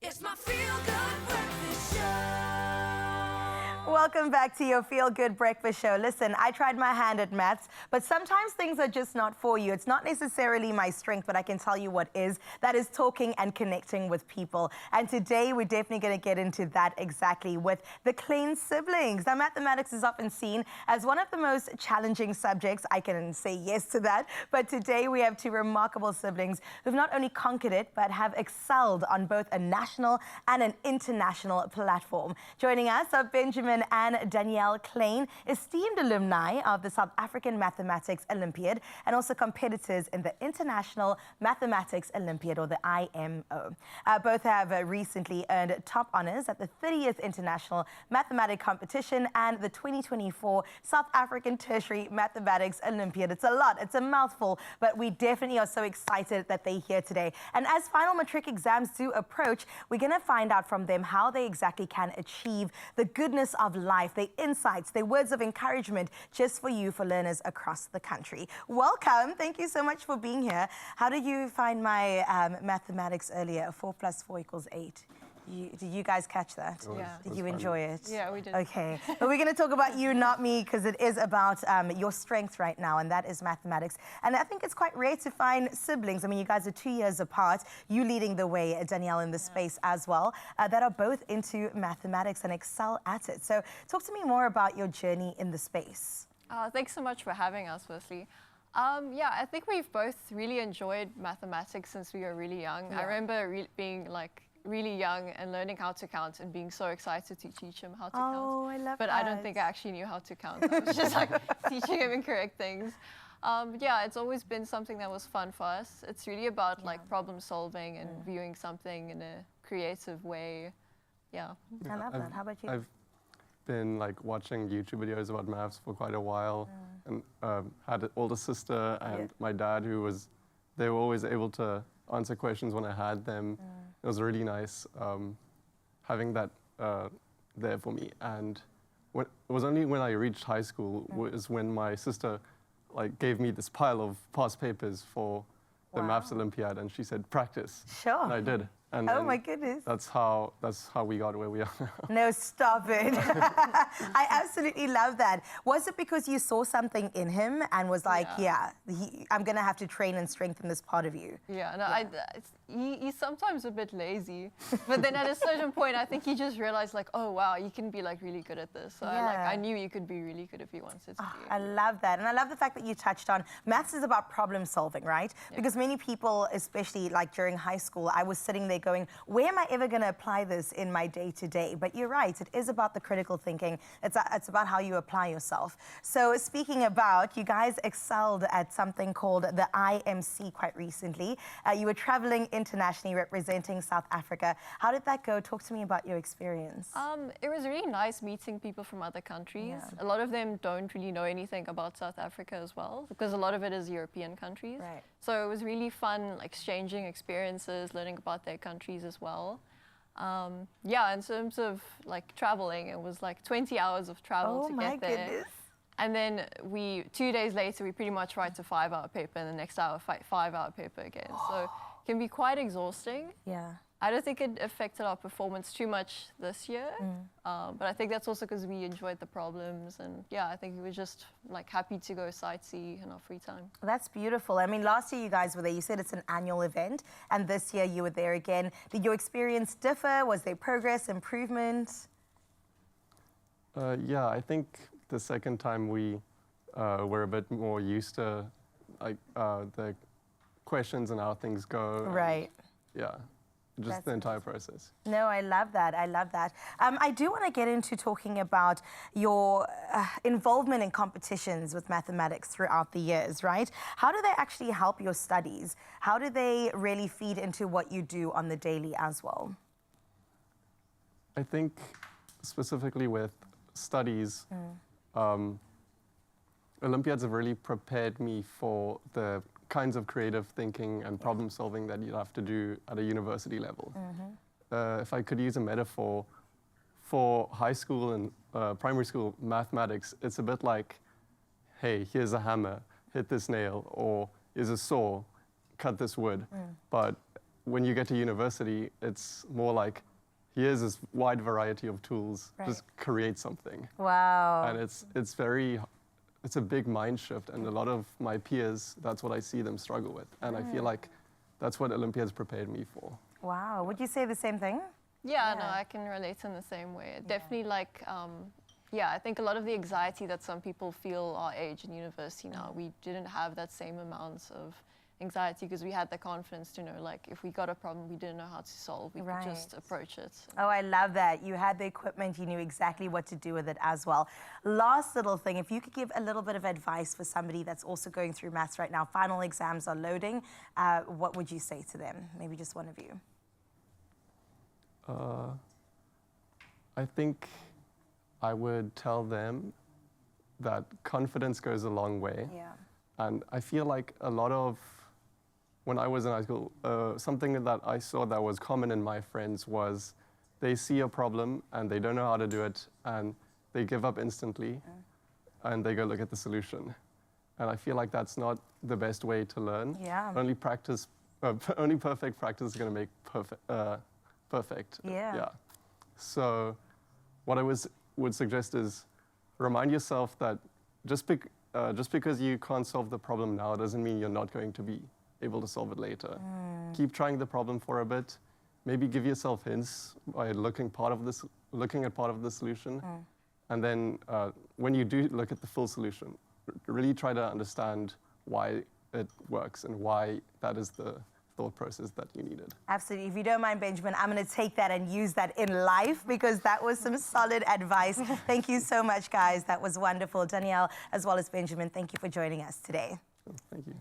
It's my feel-good breakfast show. Welcome back to your Feel Good Breakfast Show. Listen, I tried my hand at maths, but sometimes things are just not for you. It's not necessarily my strength, but I can tell you what is. That is talking and connecting with people. And today we're definitely going to get into that exactly with the Kleyn siblings. Now, mathematics is often seen as one of the most challenging subjects. I can say yes to that. But today we have two remarkable siblings who've not only conquered it, but have excelled on both a national and an international platform. Joining us are Benjamin and Danielle Kleyn, esteemed alumni of the South African Mathematics Olympiad and also competitors in the International Mathematics Olympiad, or the IMO. Both have recently earned top honors at the 30th International Mathematics Competition and the 2024 South African Tertiary Mathematics Olympiad. It's a lot, it's a mouthful, but we definitely are so excited that they're here today. And as final matric exams do approach, we're going to find out from them how they exactly can achieve the goodness of life, their insights, their words of encouragement, just for you, for learners across the country. Welcome. Thank you so much for being here. How did you find my mathematics earlier? 4 + 4 = 8. Did you guys catch that? Yeah. Did you enjoy it? Yeah, we did. Okay. But we're going to talk about you, not me, because it is about your strength right now, and that is mathematics. And I think it's quite rare to find siblings. I mean, you guys are 2 years apart, you leading the way, Danielle, in this space as well, that are both into mathematics and excel at it. So talk to me more about your journey in the space. Thanks so much for having us, firstly. Yeah, I think we've both really enjoyed mathematics since we were really young. Yeah. I remember being like really young and learning how to count and being so excited to teach him how to count. Oh, I love but that. I don't think I actually knew how to count. I was just like teaching him incorrect things. Yeah, it's always been something that was fun for us. It's really about like problem solving and viewing something in a creative way. Yeah. I love that. How about you? I've been like watching YouTube videos about maths for quite a while, and had an older sister and my dad they were always able to answer questions when I had them. It was really nice having that there for me. And it was only when I reached high school was when my sister like gave me this pile of past papers for the Maths Olympiad, and she said, "Practice." Sure. And I did. And Oh my goodness. That's how we got where we are now. No, stop it. I absolutely love that. Was it because you saw something in him and was like, I'm going to have to train and strengthen this part of you? Yeah, no, he's sometimes a bit lazy, but then at a certain point, I think he just realized like, oh wow, you can be like really good at this. So I knew you could be really good if you wanted to be. I love that. And I love the fact that you touched on maths is about problem solving, right? Yeah. Because many people, especially like during high school, I was sitting there going, where am I ever going to apply this in my day-to-day? But you're right, it is about the critical thinking. It's about how you apply yourself. So speaking about, you guys excelled at something called the IMC quite recently. You were traveling internationally representing South Africa. How did that go? Talk to me about your experience. It was really nice meeting people from other countries. Yeah. A lot of them don't really know anything about South Africa as well, because a lot of it is European countries. Right. So it was really fun exchanging experiences, learning about their countries as well. Yeah, in terms of like traveling, it was like 20 hours of travel to get there. Goodness. And then 2 days later, we pretty much write a 5-hour paper, and the next hour, 5-hour paper again. So it can be quite exhausting. Yeah. I don't think it affected our performance too much this year, but I think that's also because we enjoyed the problems, and yeah, I think we were just like happy to go sightsee in our free time. That's beautiful. I mean, last year you guys were there. You said it's an annual event, and this year you were there again. Did your experience differ? Was there progress, improvement? Yeah, I think the second time we were a bit more used to like the questions and how things go. Right. Yeah. Just the entire process. No, I love that. I love that. I do want to get into talking about your involvement in competitions with mathematics throughout the years, right? How do they actually help your studies? How do they really feed into what you do on the daily as well? I think specifically with studies, Olympiads have really prepared me for the kinds of creative thinking and problem solving that you have to do at a university level. If I could use a metaphor, for high school and primary school mathematics, it's a bit like, hey, here's a hammer, hit this nail, or here's a saw, cut this wood. But when you get to university, it's more like, here's this wide variety of tools, just create something. Wow. And it's a big mind shift, and a lot of my peers, that's what I see them struggle with. And I feel like that's what Olympiads prepared me for. Wow. Would you say the same thing? Yeah, no, I can relate in the same way. Definitely like, I think a lot of the anxiety that some people feel our age in university now, we didn't have that same amount of anxiety because we had the confidence to know, like, if we got a problem we didn't know how to solve, we could just approach it. Oh, I love that. You had the equipment, you knew exactly what to do with it as well. Last little thing, if you could give a little bit of advice for somebody that's also going through maths right now, final exams are loading, what would you say to them? Maybe just one of you. I think I would tell them that confidence goes a long way. Yeah. And I feel like a lot of, when I was in high school, something that I saw that was common in my friends was they see a problem and they don't know how to do it and they give up instantly and they go look at the solution. And I feel like that's not the best way to learn. Yeah. Only perfect practice is going to make perfect. Yeah. So what I would suggest is remind yourself that just because you can't solve the problem now doesn't mean you're not going to be able to solve it later. Keep trying the problem for a bit. Maybe give yourself hints by looking at part of the solution. And then when you do look at the full solution, really try to understand why it works and why that is the thought process that you needed. Absolutely. If you don't mind, Benjamin, I'm going to take that and use that in life because that was some solid advice. Thank you so much, guys. That was wonderful. Danielle, as well as Benjamin, thank you for joining us today. Thank you.